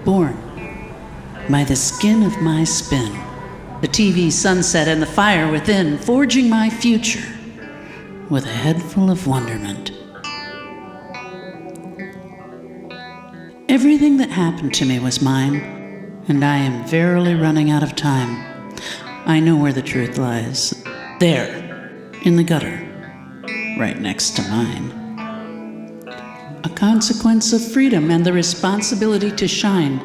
born by the skin of my spin, the TV sunset and the fire within, forging my future with a head full of wonderment. Everything that happened to me was mine, and I am verily running out of time. I know where the truth lies. There, in the gutter, right next to mine. A consequence of freedom and the responsibility to shine.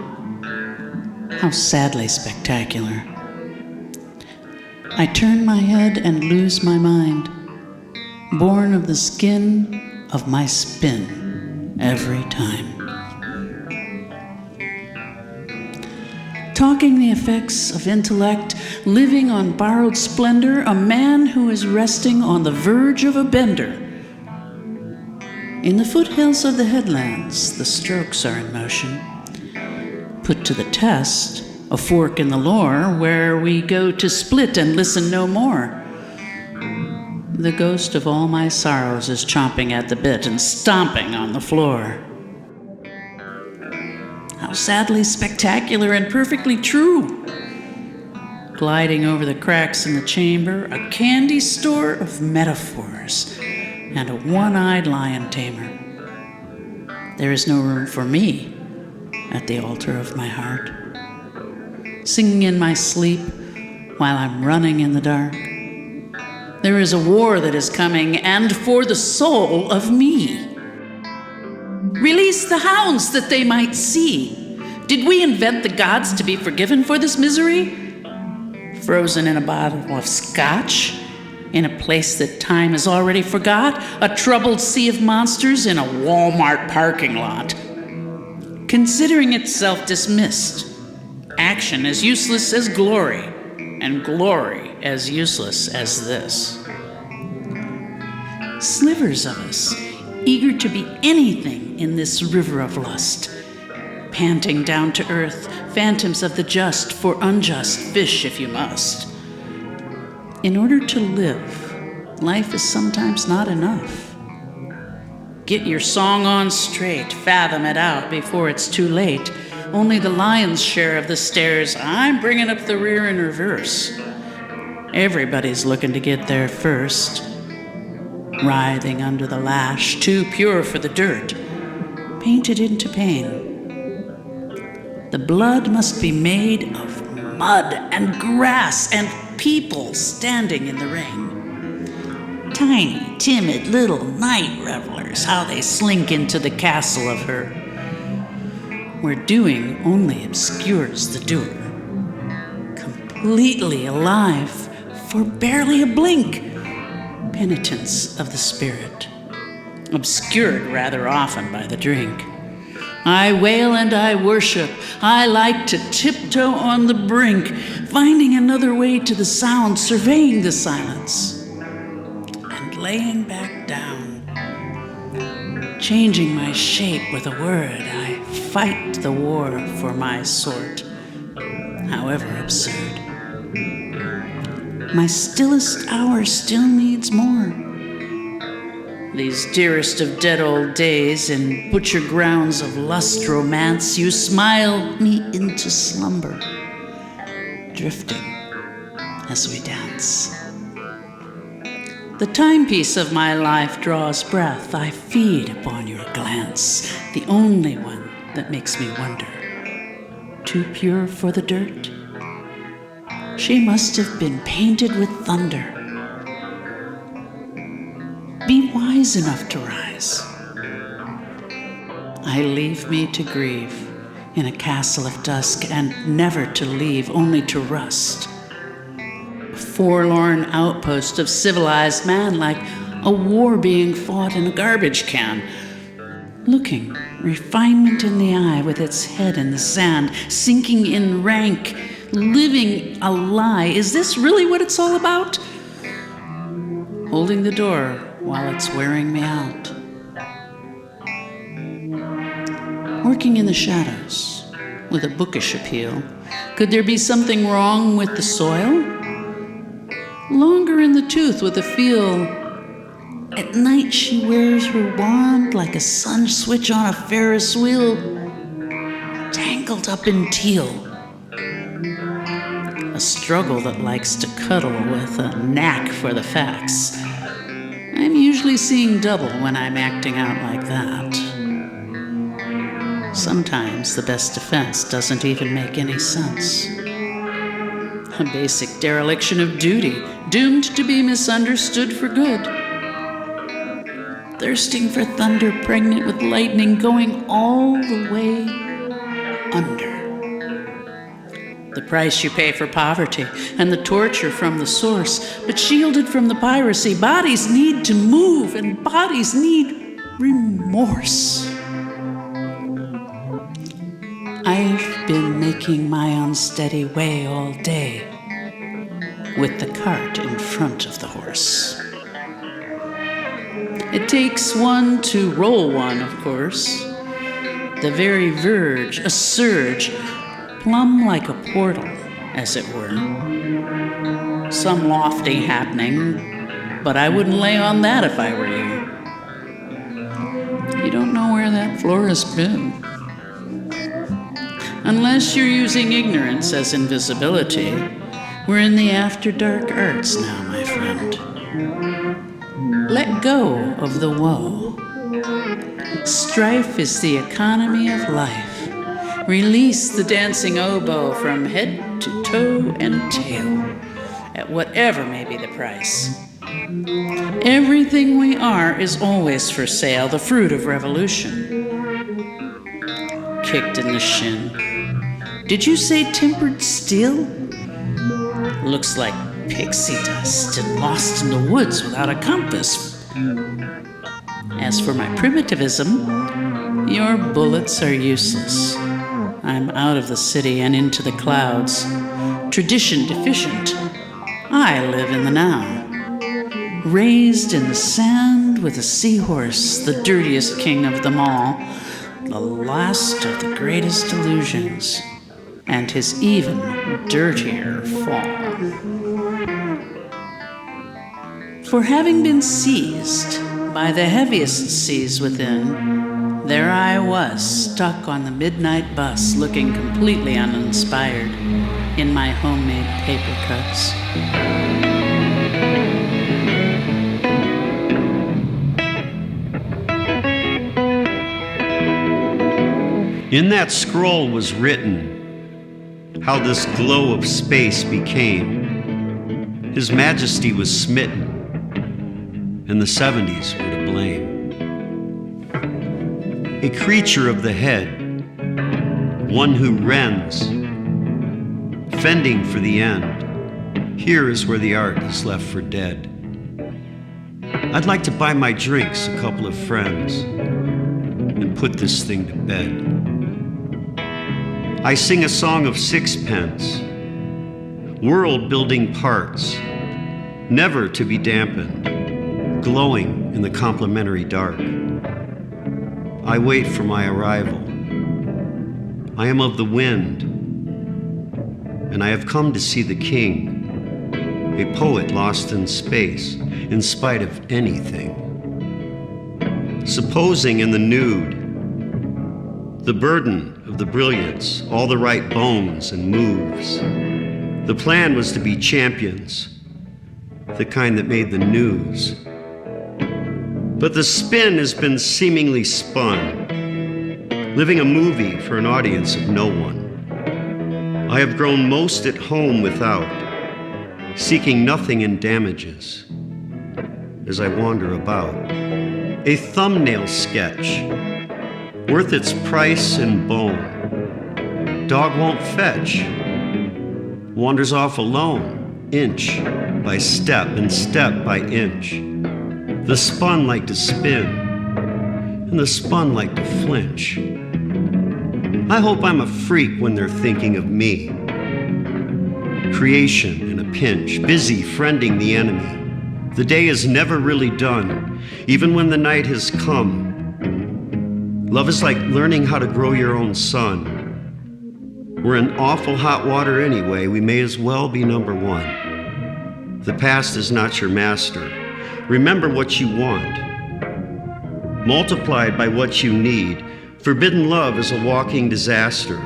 How sadly spectacular. I turn my head and lose my mind, born of the skin of my spin every time. Talking the effects of intellect, living on borrowed splendor, a man who is resting on the verge of a bender. In the foothills of the headlands, the strokes are in motion. Put to the test, a fork in the lore, where we go to split and listen no more. The ghost of all my sorrows is chomping at the bit and stomping on the floor. How sadly spectacular and perfectly true. Gliding over the cracks in the chamber, a candy store of metaphors and a one-eyed lion tamer. There is no room for me at the altar of my heart, singing in my sleep while I'm running in the dark. There is a war that is coming, and for the soul of me. Release the hounds that they might see. Did we invent the gods to be forgiven for this misery? Frozen in a bottle of scotch, in a place that time has already forgot, a troubled sea of monsters in a Walmart parking lot. Considering itself dismissed, action as useless as glory, and glory as useless as this. Slivers of us, eager to be anything in this river of lust, panting down to earth, phantoms of the just, for unjust, fish if you must. In order to live, life is sometimes not enough. Get your song on straight, fathom it out before it's too late. Only the lion's share of the stairs, I'm bringing up the rear in reverse. Everybody's looking to get there first. Writhing under the lash, too pure for the dirt, painted into pain. The blood must be made of mud and grass and people standing in the ring. Tiny, timid little night revelers, how they slink into the castle of her, where doing only obscures the doer. Completely alive for barely a blink. Penitence of the spirit, obscured rather often by the drink. I wail and I worship. I like to tiptoe on the brink, finding another way to the sound, surveying the silence, and laying back down. Changing my shape with a word, I fight the war for my sort, however absurd. My stillest hour still needs more. These dearest of dead old days in butcher grounds of lust romance, you smile me into slumber, drifting as we dance. The timepiece of my life draws breath. I feed upon your glance, the only one that makes me wonder. Too pure for the dirt? She must have been painted with thunder. Be wise enough to rise. I leave me to grieve in a castle of dusk, and never to leave, only to rust. A forlorn outpost of civilized man, like a war being fought in a garbage can. Looking, refinement in the eye with its head in the sand, sinking in rank, living a lie. Is this really what it's all about? Holding the door while it's wearing me out. Working in the shadows with a bookish appeal. Could there be something wrong with the soil? Longer in the tooth with a feel. At night she wears her wand like a sun switch on a Ferris wheel. Tangled tangled up in teal. A struggle that likes to cuddle with a knack for the facts. I'm usually seeing double when I'm acting out like that. Sometimes the best defense doesn't even make any sense. A basic dereliction of duty, doomed to be misunderstood for good. Thirsting for thunder, pregnant with lightning, going all the way under. The price you pay for poverty and the torture from the source, but shielded from the piracy. Bodies need to move, and bodies need remorse. I've been making my unsteady way all day, with the cart in front of the horse. It takes one to roll one, of course. The very verge, a surge, plumb like a portal, as it were. Some lofty happening, but I wouldn't lay on that if I were you. You don't know where that floor has been. Unless you're using ignorance as invisibility. We're in the after-dark arts now, my friend. Let go of the woe. Strife is the economy of life. Release the dancing oboe from head to toe and tail, at whatever may be the price. Everything we are is always for sale, the fruit of revolution. Kicked in the shin. Did you say tempered steel? Looks like pixie dust and lost in the woods without a compass. As for my primitivism, your bullets are useless. I'm out of the city and into the clouds. Tradition deficient. I live in the now. Raised in the sand with a seahorse, the dirtiest king of them all, the last of the greatest illusions, and his even dirtier fall. For having been seized by the heaviest seas within, there I was, stuck on the midnight bus, looking completely uninspired in my homemade paper cuts. In that scroll was written how this glow of space became. His Majesty was smitten, and the 70s were to blame. A creature of the head, one who rends, fending for the end. Here is where the art is left for dead. I'd like to buy my drinks, a couple of friends, and put this thing to bed. I sing a song of sixpence, world-building parts, never to be dampened, glowing in the complementary dark. I wait for my arrival. I am of the wind, and I have come to see the king, a poet lost in space, in spite of anything. Supposing in the nude, the burden of the brilliance, all the right bones and moves. The plan was to be champions, the kind that made the news. But the spin has been seemingly spun, living a movie for an audience of no one. I have grown most at home without, seeking nothing in damages as I wander about. A thumbnail sketch, worth its price in bone. Dog won't fetch, wanders off alone, inch by step and step by inch. The spun like to spin, and the spun like to flinch. I hope I'm a freak when they're thinking of me. Creation in a pinch, busy friending the enemy. The day is never really done, even when the night has come. Love is like learning how to grow your own sun. We're in awful hot water anyway, we may as well be number one. The past is not your master. Remember what you want, multiplied by what you need. Forbidden love is a walking disaster.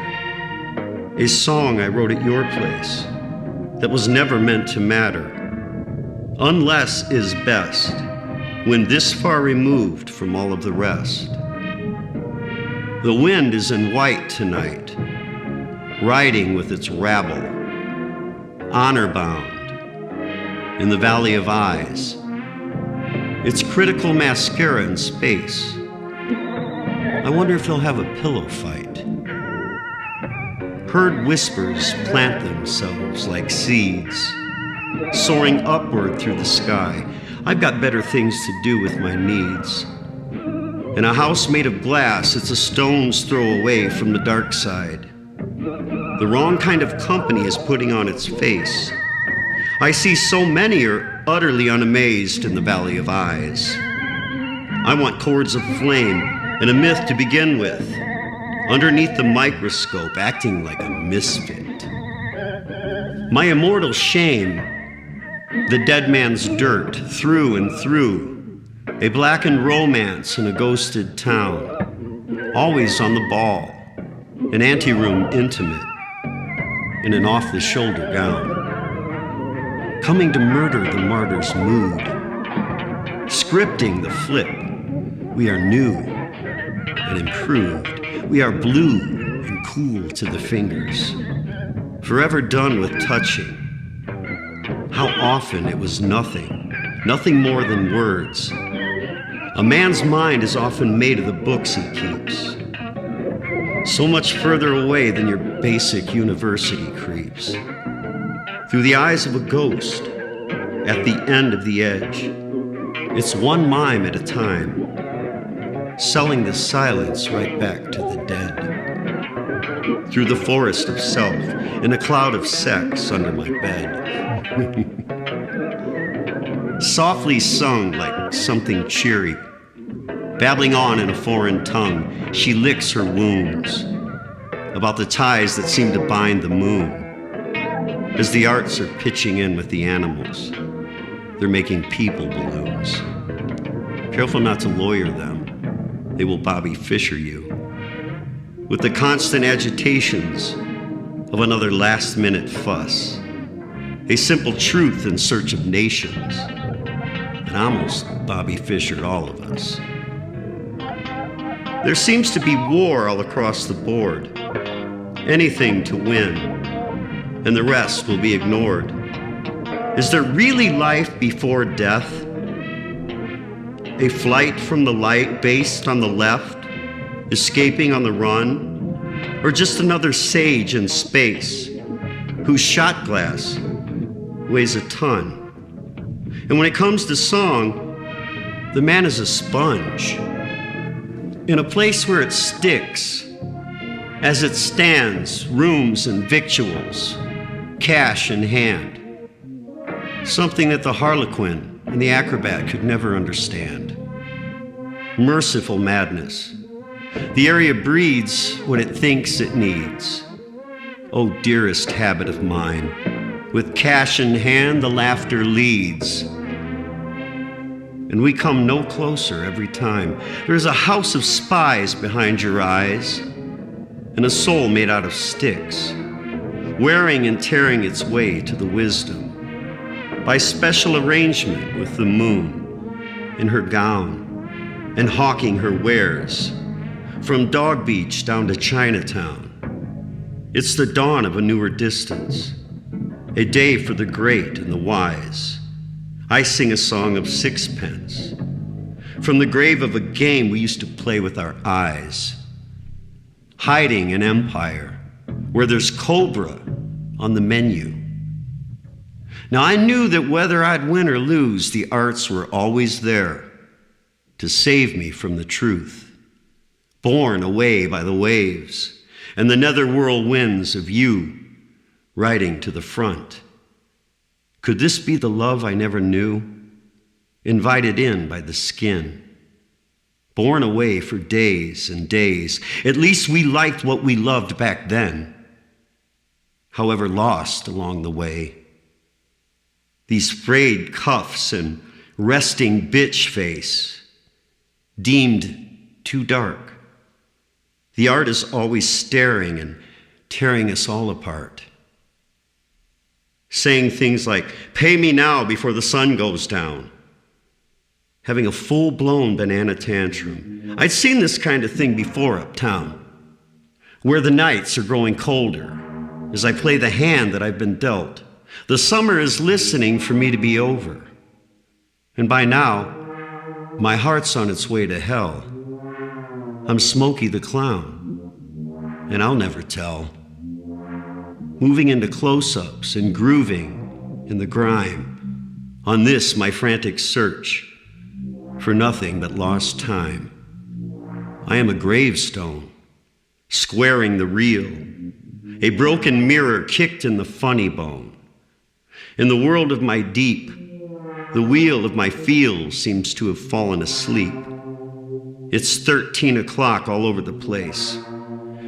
a song I wrote at your place that was never meant to matter. Unless is best when this far removed from all of the rest. The wind is in white tonight, riding with its rabble, honor-bound in the Valley of Eyes. It's critical mascara in space. I wonder if they'll have a pillow fight. Heard whispers plant themselves like seeds, soaring upward through the sky. I've got better things to do with my needs. In a house made of glass, it's a stone's throw away from the dark side. The wrong kind of company is putting on its face. I see so many are utterly unamazed in the Valley of Eyes. I want chords of flame and a myth to begin with, underneath the microscope, acting like a misfit. My immortal shame, the dead man's dirt, through and through, a blackened romance in a ghosted town, always on the ball, an anteroom intimate, in an off-the-shoulder gown. Coming to murder the martyr's mood, scripting the flip. We are new and improved. We are blue and cool to the fingers, forever done with touching. How often it was nothing more than words. A man's mind is often made of the books he keeps, so much further away than your basic university creeps. Through the eyes of a ghost, at the end of the edge, it's one mime at a time, selling the silence right back to the dead. Through the forest of self, in a cloud of sex under my bed. Softly sung like something cheery, babbling on in a foreign tongue, she licks her wounds about the ties that seem to bind the moon. As the arts are pitching in with the animals, they're making people balloons. Careful not to lawyer them, they will Bobby Fischer you. With the constant agitations of another last-minute fuss, a simple truth in search of nations, and almost Bobby Fischer all of us. There seems to be war all across the board, anything to win, and the rest will be ignored. Is there really life before death? A flight from the light based on the left, escaping on the run, or just another sage in space whose shot glass weighs a ton? And when it comes to song, the man is a sponge. In a place where it sticks, as it stands, rooms and victuals, cash in hand. Something that the harlequin and the acrobat could never understand. Merciful madness. The area breeds what it thinks it needs. Oh, dearest habit of mine, with cash in hand, the laughter leads. And we come no closer every time. There's a house of spies behind your eyes, and a soul made out of sticks, wearing and tearing its way to the wisdom, by special arrangement with the moon in her gown, and hawking her wares, from Dog Beach down to Chinatown. It's the dawn of a newer distance, a day for the great and the wise. I sing a song of sixpence, from the grave of a game we used to play with our eyes, hiding an empire where there's cobra on the menu. Now I knew that whether I'd win or lose, the arts were always there to save me from the truth, borne away by the waves and the netherworld winds of you riding to the front. Could this be the love I never knew, invited in by the skin, borne away for days and days? At least we liked what we loved back then, however lost along the way. These frayed cuffs and resting bitch face, deemed too dark. The art is always staring and tearing us all apart. Saying things like, "Pay me now before the sun goes down." Having a full-blown banana tantrum. I'd seen this kind of thing before uptown, where the nights are growing colder as I play the hand that I've been dealt. The summer is listening for me to be over. And by now, my heart's on its way to hell. I'm Smokey the Clown, and I'll never tell. Moving into close-ups and grooving in the grime. On this, my frantic search for nothing but lost time. I am a gravestone, squaring the real, a broken mirror kicked in the funny bone. In the world of my deep, the wheel of my feels seems to have fallen asleep. It's 13 o'clock all over the place,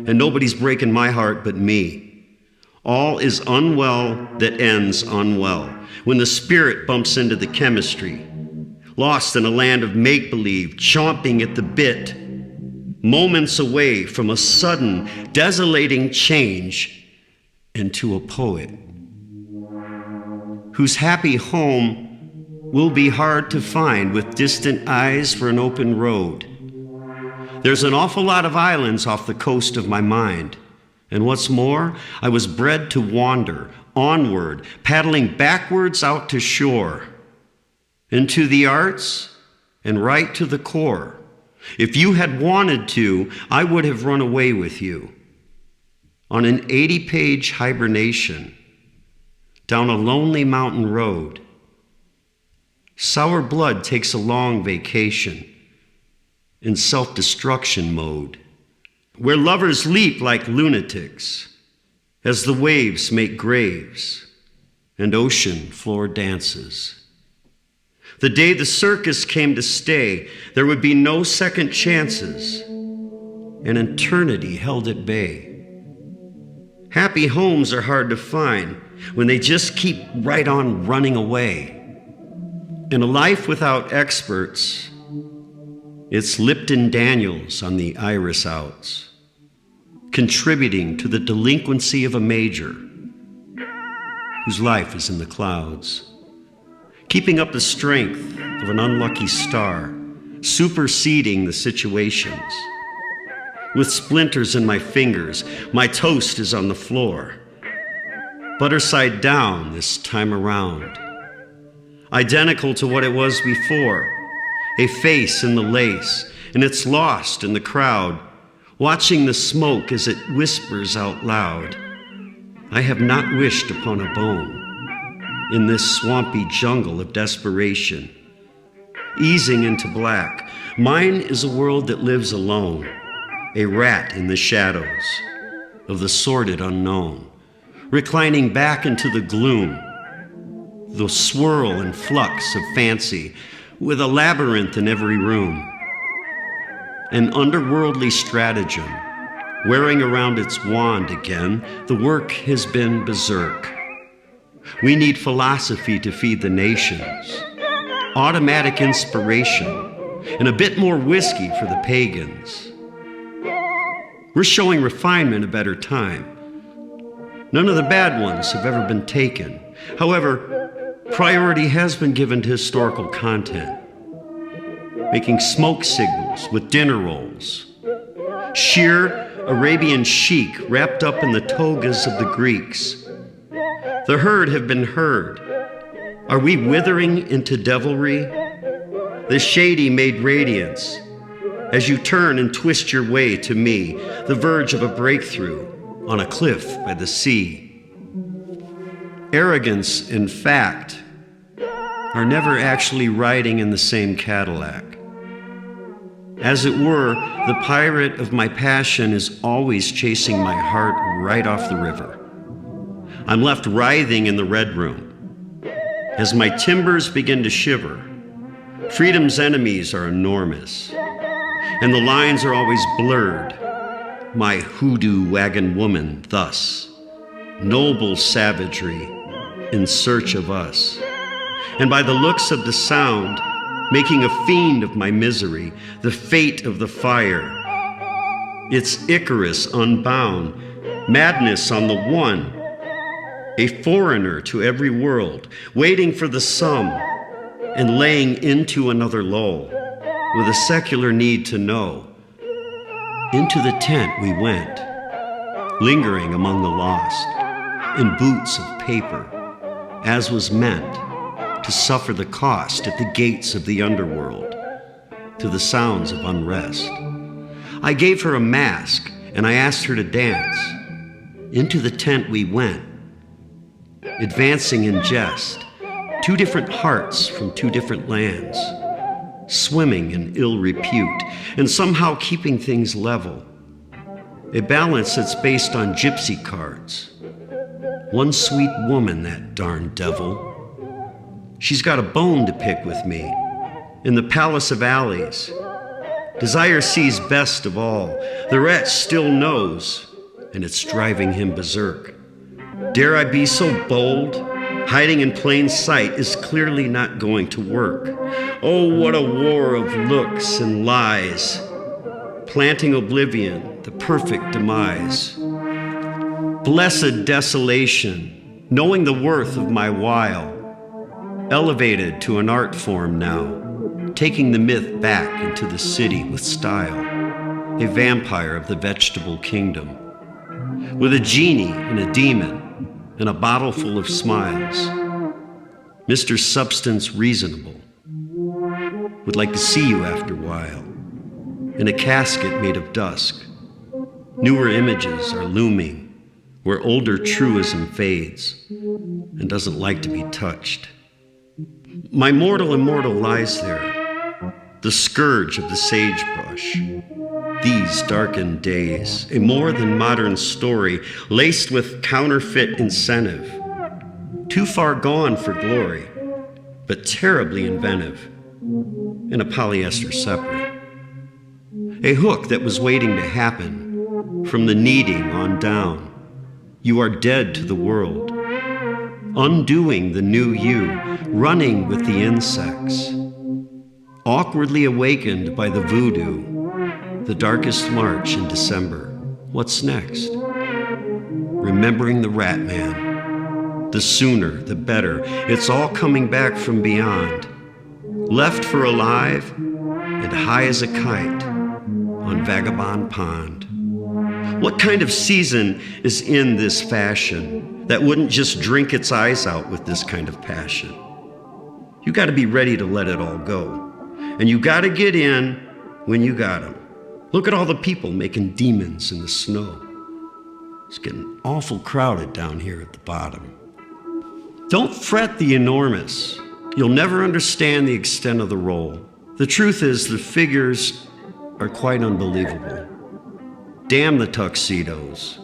and nobody's breaking my heart but me. All is unwell that ends unwell, when the spirit bumps into the chemistry, lost in a land of make-believe, chomping at the bit, moments away from a sudden, desolating change into a poet whose happy home will be hard to find with distant eyes for an open road. There's an awful lot of islands off the coast of my mind. And what's more, I was bred to wander, onward, paddling backwards out to shore, into the arts and right to the core. If you had wanted to, I would have run away with you on an 80-page hibernation down a lonely mountain road. Sour blood takes a long vacation in self-destruction mode, where lovers leap like lunatics as the waves make graves and ocean floor dances. The day the circus came to stay, there would be no second chances, and eternity held at bay. Happy homes are hard to find when they just keep right on running away. In a life without experts, it's Lipton Daniels on the iris outs, contributing to the delinquency of a major whose life is in the clouds, keeping up the strength of an unlucky star, superseding the situations. With splinters in my fingers, my toast is on the floor, butter side down this time around, identical to what it was before, a face in the lace, and it's lost in the crowd, watching the smoke as it whispers out loud. I have not wished upon a bone in this swampy jungle of desperation. Easing into black, mine is a world that lives alone, a rat in the shadows of the sordid unknown, reclining back into the gloom, the swirl and flux of fancy, with a labyrinth in every room. An underworldly stratagem, wearing around its wand again, the work has been berserk. We need philosophy to feed the nations, automatic inspiration, and a bit more whiskey for the pagans. We're showing refinement a better time. None of the bad ones have ever been taken. However, priority has been given to historical content, making smoke signals with dinner rolls, sheer Arabian chic wrapped up in the togas of the Greeks. The herd have been heard. Are we withering into devilry? The shady made radiance as you turn and twist your way to me, the verge of a breakthrough on a cliff by the sea. Arrogance and fact are never actually riding in the same Cadillac. As it were, the pirate of my passion is always chasing my heart right off the river. I'm left writhing in the red room as my timbers begin to shiver. Freedom's enemies are enormous, and the lines are always blurred. My hoodoo wagon woman thus, noble savagery in search of us. And by the looks of the sound, making a fiend of my misery, the fate of the fire. It's Icarus unbound, madness on the one, a foreigner to every world, waiting for the sum and laying into another lull with a secular need to know. Into the tent we went, lingering among the lost, in boots of paper, as was meant to suffer the cost at the gates of the underworld, to the sounds of unrest. I gave her a mask, and I asked her to dance. Into the tent we went, advancing in jest, two different hearts from two different lands, swimming in ill repute, and somehow keeping things level. A balance that's based on gypsy cards. One sweet woman, that darn devil. She's got a bone to pick with me in the palace of alleys. Desire sees best of all. The wretch still knows, and it's driving him berserk. Dare I be so bold? Hiding in plain sight is clearly not going to work. Oh, what a war of looks and lies, planting oblivion, the perfect demise. Blessed desolation, knowing the worth of my while, elevated to an art form now, taking the myth back into the city with style, a vampire of the vegetable kingdom, with a genie and a demon and a bottle full of smiles. Mr. Substance Reasonable would like to see you after a while, in a casket made of dusk. Newer images are looming where older truism fades and doesn't like to be touched. My mortal immortal lies there, the scourge of the sagebrush. These darkened days, a more than modern story, laced with counterfeit incentive. Too far gone for glory, but terribly inventive, in a polyester separate. A hook that was waiting to happen, from the kneading on down. You are dead to the world, undoing the new you, running with the insects. Awkwardly awakened by the voodoo, the darkest March in December. What's next? Remembering the rat man. The sooner, the better. It's all coming back from beyond. Left for alive and high as a kite on Vagabond Pond. What kind of season is in this fashion that wouldn't just drink its eyes out with this kind of passion? You got to be ready to let it all go. And you got to get in when you got 'em. Look at all the people making demons in the snow. It's getting awful crowded down here at the bottom. Don't fret the enormous. You'll never understand the extent of the role. The truth is the figures are quite unbelievable. Damn the tuxedos.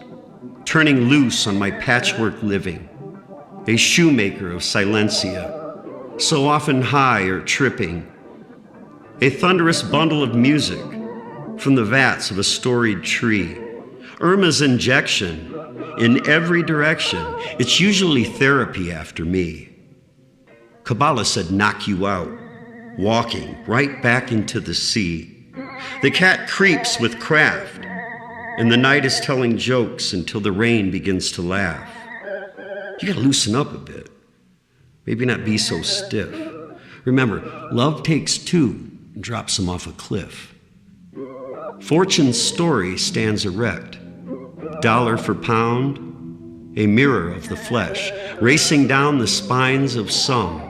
Turning loose on my patchwork living. A shoemaker of silencia, so often high or tripping. A thunderous bundle of music from the vats of a storied tree. Irma's injection in every direction. It's usually therapy after me. Kabbalah said knock you out, walking right back into the sea. The cat creeps with craft, and the night is telling jokes until the rain begins to laugh. You gotta loosen up a bit. Maybe not be so stiff. Remember, love takes two and drops them off a cliff. Fortune's story stands erect. Dollar for pound, a mirror of the flesh, racing down the spines of some.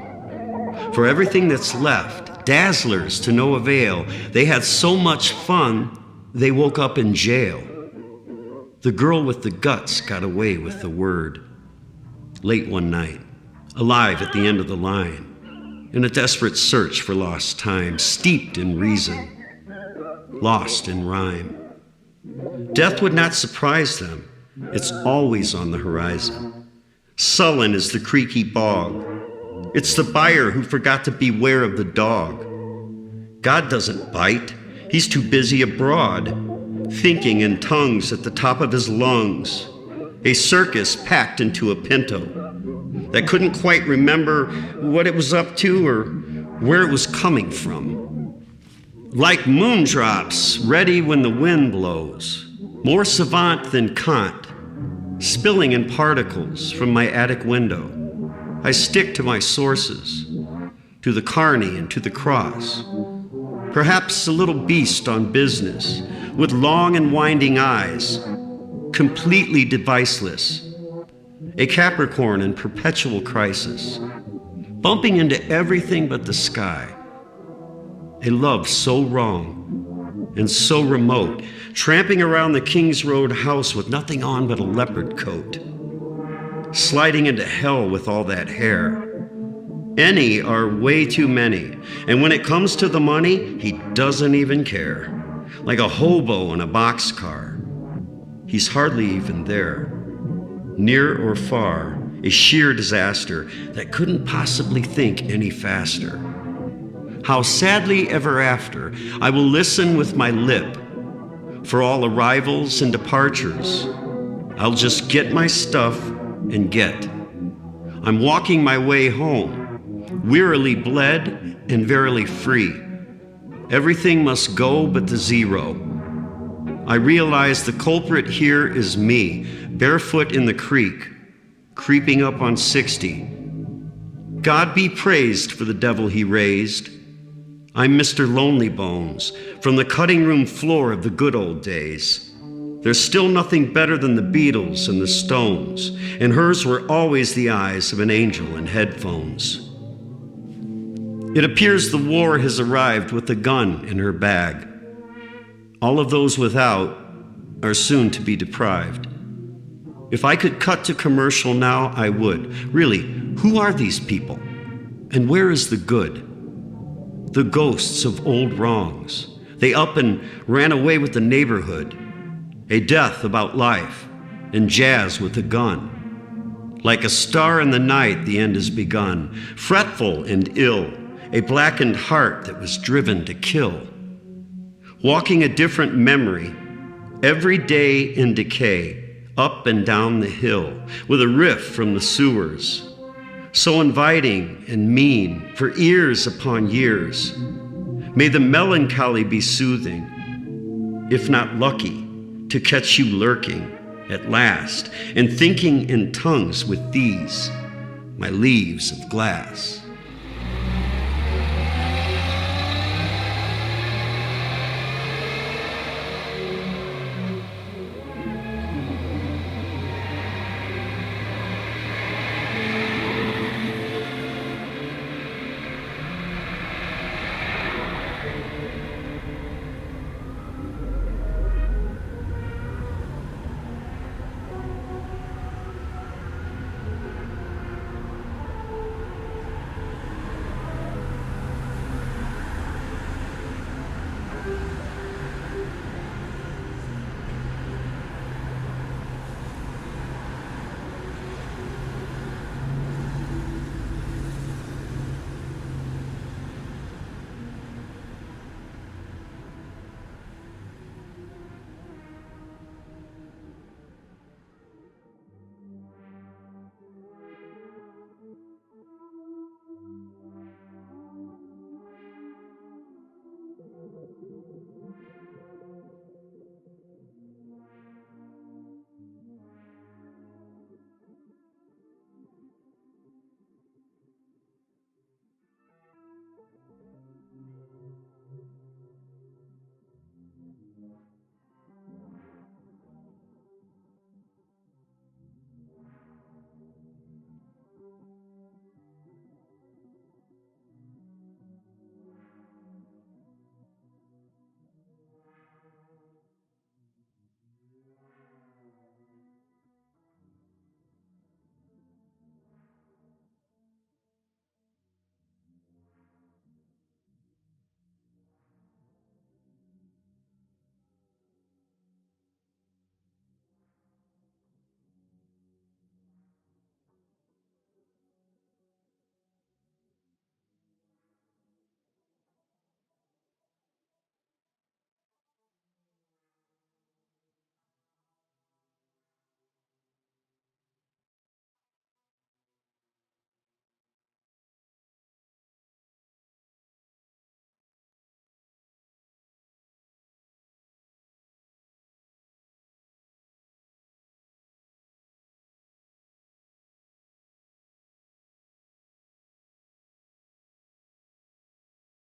For everything that's left, dazzlers to no avail. They had so much fun, they woke up in jail. The girl with the guts got away with the word. Late one night, alive at the end of the line, in a desperate search for lost time, steeped in reason, lost in rhyme. Death would not surprise them. It's always on the horizon. Sullen is the creaky bog. It's the buyer who forgot to beware of the dog. God doesn't bite. He's too busy abroad, thinking in tongues at the top of his lungs. A circus packed into a pinto that couldn't quite remember what it was up to or where it was coming from. Like moondrops ready when the wind blows, more savant than Kant, spilling in particles from my attic window. I stick to my sources, to the carny and to the cross. Perhaps a little beast on business, with long and winding eyes, completely deviceless. A Capricorn in perpetual crisis, bumping into everything but the sky. A love so wrong and so remote, tramping around the King's Road house with nothing on but a leopard coat. Sliding into hell with all that hair. Any are way too many, and when it comes to the money, he doesn't even care. Like a hobo in a boxcar. He's hardly even there. Near or far, a sheer disaster that couldn't possibly think any faster. How sadly ever after, I will listen with my lip. For all arrivals and departures, I'll just get my stuff and get. I'm walking my way home, wearily bled and verily free. Everything must go but the zero. I realize the culprit here is me, barefoot in the creek, creeping up on 60. God be praised for the devil he raised. I'm Mr. Lonely Bones, from the cutting room floor of the good old days. There's still nothing better than the Beatles and the Stones, and hers were always the eyes of an angel in headphones. It appears the war has arrived with a gun in her bag. All of those without are soon to be deprived. If I could cut to commercial now, I would. Really, who are these people? And where is the good? The ghosts of old wrongs. They up and ran away with the neighborhood. A death about life, and jazz with a gun. Like a star in the night, the end has begun. Fretful and ill, a blackened heart that was driven to kill. Walking a different memory, every day in decay, up and down the hill, with a riff from the sewers. So inviting and mean for years upon years. May the melancholy be soothing, if not lucky, to catch you lurking at last and thinking in tongues with these, my leaves of glass.